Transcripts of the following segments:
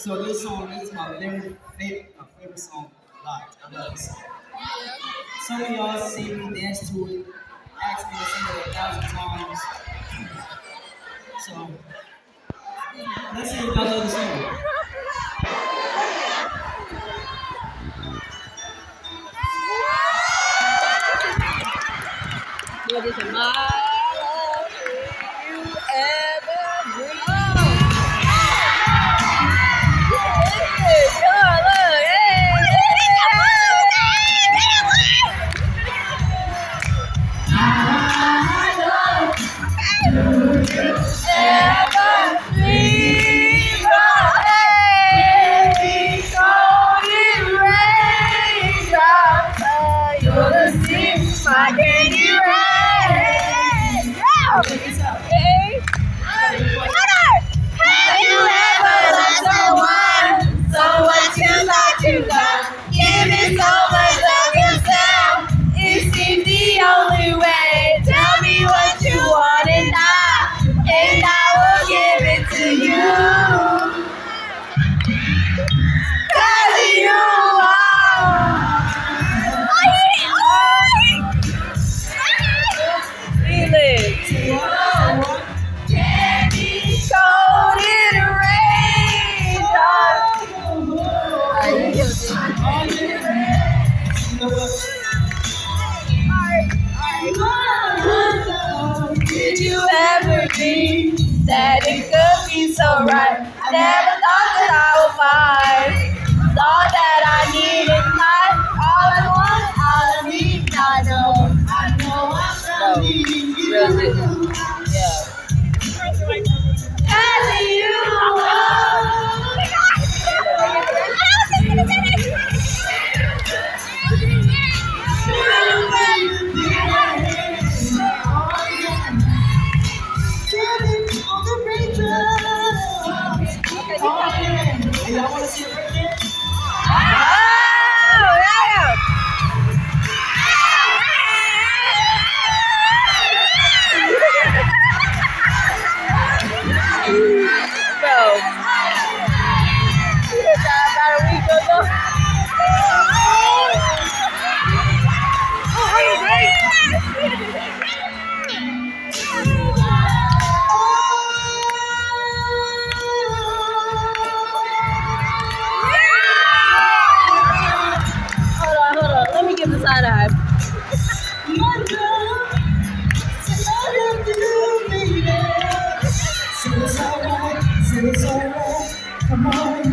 So this song is my favorite song. Like I love this song. Some of y'all see me dance to it, ask me to sing it 1,000 times. So let's see if y'all know the song. What is my love you ever dream? Come on, look, ever dream of every golden raindrop? You're the sea, my candy rain. Hey, have you ever loved someone so much you thought you loved? Giving so much of yourself, it seems the only way. Tell me what you want and I will give it to you. 'Cause you are. Feel it. Golden Did you ever dream that it could be so right? I never thought that I would find. Thought that I needed life. All I want, all I need, I know I'm needing you. Yeah. As you Y'all want to see a break? Oh, yeah. Bro. About a week ago. Hold on. Let me give the side eye. Come on,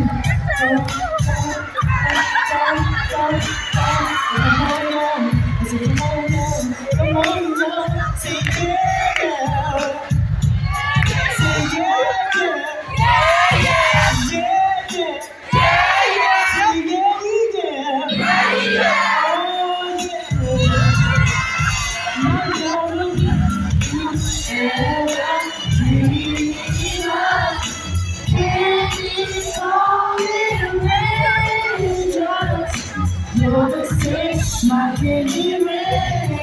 my candy rain.